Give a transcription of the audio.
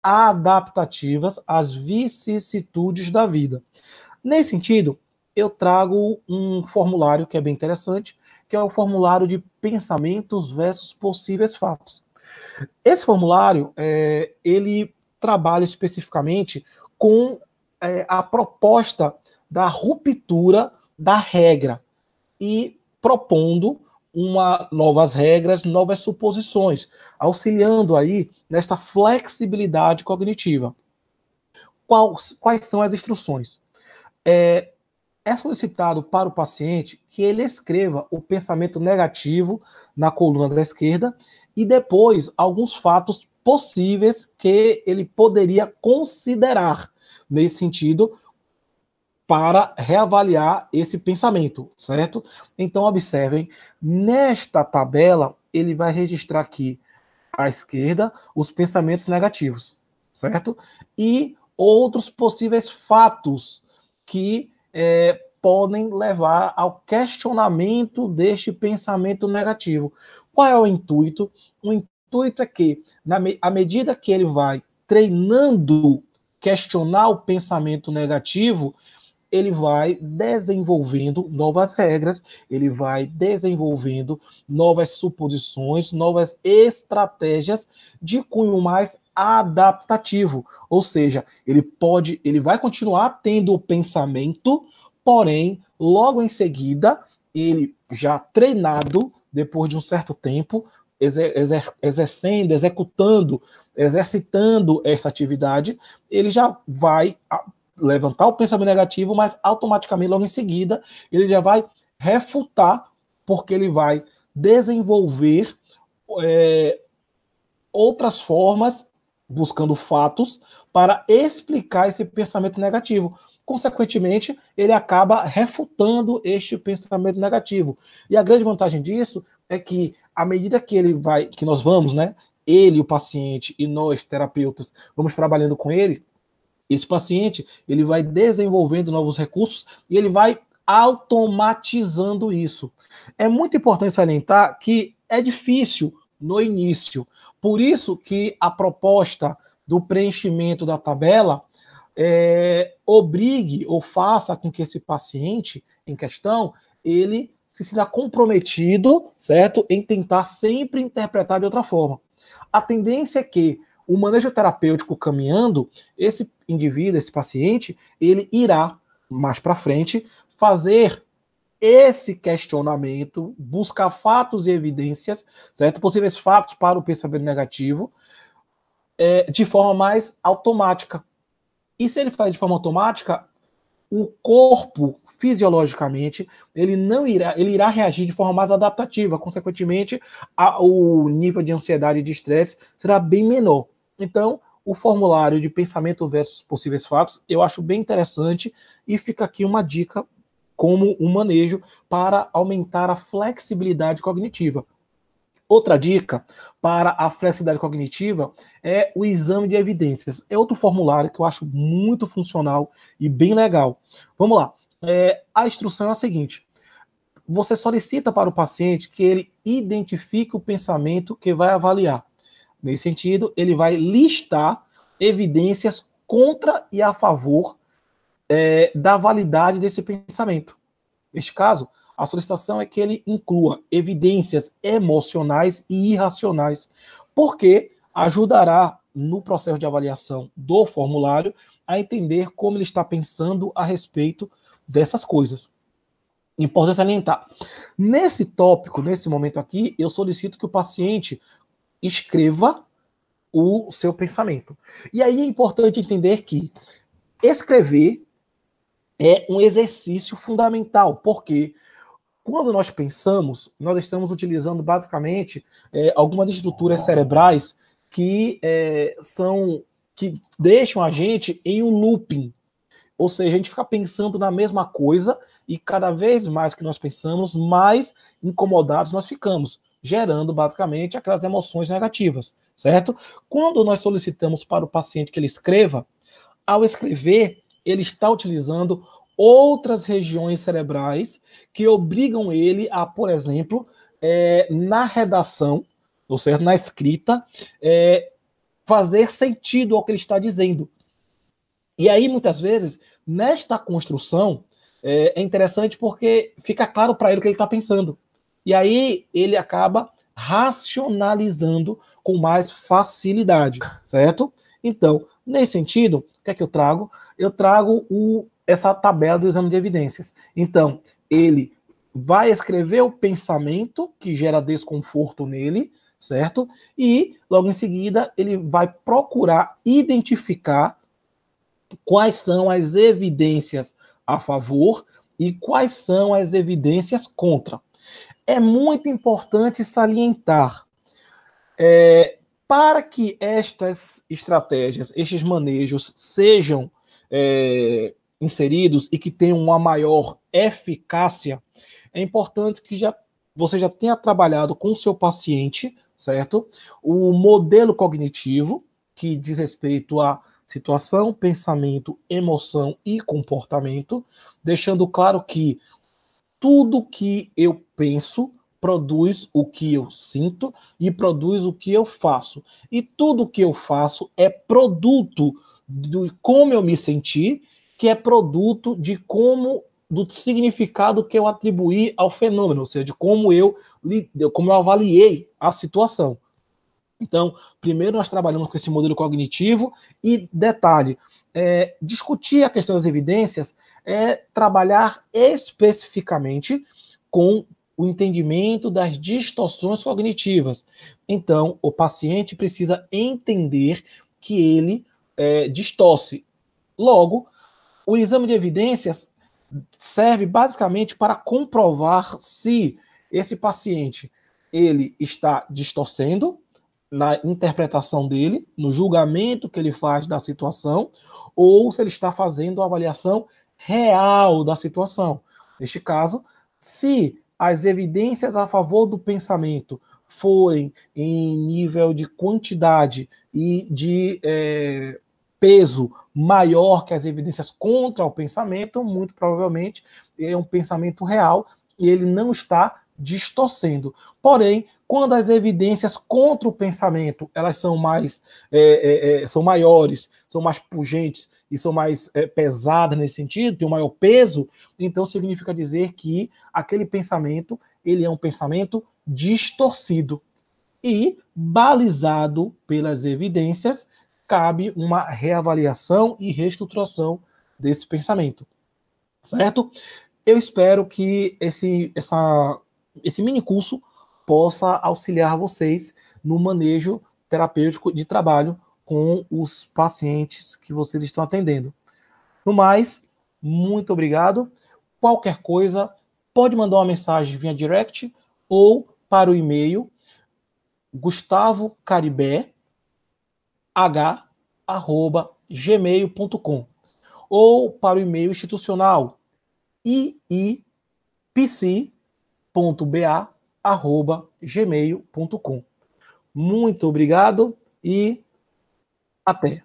adaptativas às vicissitudes da vida. Nesse sentido, eu trago um formulário que é bem interessante, que é o formulário de pensamentos versus possíveis fatos. Esse formulário, ele trabalha especificamente com a proposta da ruptura da regra e propondo novas regras, novas suposições, auxiliando aí nesta flexibilidade cognitiva. Quais são as instruções? É solicitado para o paciente que ele escreva o pensamento negativo na coluna da esquerda e depois alguns fatos possíveis que ele poderia considerar nesse sentido para reavaliar esse pensamento, certo? Então, observem, nesta tabela, ele vai registrar aqui à esquerda os pensamentos negativos, certo? E outros possíveis fatos que podem levar ao questionamento deste pensamento negativo. Qual é o intuito? O intuito é que, à medida que ele vai treinando questionar o pensamento negativo, ele vai desenvolvendo novas regras, ele vai desenvolvendo novas suposições, novas estratégias de cunho mais adaptativo. Ou seja, ele vai continuar tendo o pensamento, porém, logo em seguida, ele já treinado, depois de um certo tempo, exercendo, exercitando essa atividade, ele já vai levantar o pensamento negativo, mas automaticamente, logo em seguida, ele já vai refutar, porque ele vai desenvolver outras formas, buscando fatos, para explicar esse pensamento negativo. Consequentemente, ele acaba refutando este pensamento negativo. E a grande vantagem disso é que, à medida que nós vamos, né, ele, o paciente, e nós, terapeutas, vamos trabalhando com ele, esse paciente, ele vai desenvolvendo novos recursos e ele vai automatizando isso. É muito importante salientar que é difícil no início. Por isso que a proposta do preenchimento da tabela obrigue ou faça com que esse paciente em questão, ele se sinta comprometido, certo? Em tentar sempre interpretar de outra forma. A tendência é que o manejo terapêutico caminhando, esse indivíduo, esse paciente, ele irá, mais para frente, fazer esse questionamento, buscar fatos e evidências, certo? Possíveis fatos para o pensamento negativo, de forma mais automática. E se ele faz de forma automática, o corpo, fisiologicamente, ele irá reagir de forma mais adaptativa. Consequentemente, o nível de ansiedade e de estresse será bem menor. Então, o formulário de pensamento versus possíveis fatos, eu acho bem interessante e fica aqui uma dica como um manejo para aumentar a flexibilidade cognitiva. Outra dica para a flexibilidade cognitiva é o exame de evidências. É outro formulário que eu acho muito funcional e bem legal. Vamos lá. A instrução é a seguinte: você solicita para o paciente que ele identifique o pensamento que vai avaliar. Nesse sentido, ele vai listar evidências contra e a favor da validade desse pensamento. Neste caso, a solicitação é que ele inclua evidências emocionais e irracionais, porque ajudará no processo de avaliação do formulário a entender como ele está pensando a respeito dessas coisas. Importante salientar. Nesse tópico, nesse momento aqui, eu solicito que o paciente escreva o seu pensamento. E aí é importante entender que escrever é um exercício fundamental, porque quando nós pensamos, nós estamos utilizando basicamente algumas estruturas cerebrais que que deixam a gente em um looping. Ou seja, a gente fica pensando na mesma coisa e cada vez mais que nós pensamos, mais incomodados nós ficamos, gerando basicamente aquelas emoções negativas, certo? Quando nós solicitamos para o paciente que ele escreva, ao escrever, ele está utilizando outras regiões cerebrais que obrigam ele a, por exemplo, na redação, ou seja, na escrita, fazer sentido ao que ele está dizendo. E aí, muitas vezes, nesta construção, é interessante porque fica claro para ele o que ele está pensando. E aí, ele acaba racionalizando com mais facilidade, certo? Então, nesse sentido, o que é que eu trago? Eu trago essa tabela do exame de evidências. Então, ele vai escrever o pensamento que gera desconforto nele, certo? E, logo em seguida, ele vai procurar identificar quais são as evidências a favor e quais são as evidências contra. É muito importante salientar, para que estas estratégias, estes manejos sejam inseridos e que tenham uma maior eficácia, é importante que você já tenha trabalhado com o seu paciente, certo? O modelo cognitivo, que diz respeito a situação, pensamento, emoção e comportamento, deixando claro que tudo que eu penso produz o que eu sinto e produz o que eu faço. E tudo que eu faço é produto de como eu me senti, que é produto de do significado que eu atribuí ao fenômeno, ou seja, de como eu avaliei a situação. Então, primeiro nós trabalhamos com esse modelo cognitivo e, detalhe, discutir a questão das evidências é trabalhar especificamente com o entendimento das distorções cognitivas. Então, o paciente precisa entender que ele distorce. Logo, o exame de evidências serve basicamente para comprovar se esse paciente ele está distorcendo na interpretação dele, no julgamento que ele faz da situação, ou se ele está fazendo a avaliação real da situação. Neste caso, se as evidências a favor do pensamento forem em nível de quantidade e de peso maior que as evidências contra o pensamento, muito provavelmente é um pensamento real e ele não está distorcendo. Porém, quando as evidências contra o pensamento elas são são maiores, são mais pungentes e são mais pesadas nesse sentido, tem um maior peso, então significa dizer que aquele pensamento ele é um pensamento distorcido. E, balizado pelas evidências, cabe uma reavaliação e reestruturação desse pensamento. Certo? Eu espero que esse mini curso possa auxiliar vocês no manejo terapêutico de trabalho com os pacientes que vocês estão atendendo. No mais, muito obrigado. Qualquer coisa, pode mandar uma mensagem via direct ou para o e-mail gustavo.caribeh@gmail.com ou para o e-mail institucional iipc.ba@gmail.com. Muito obrigado e até.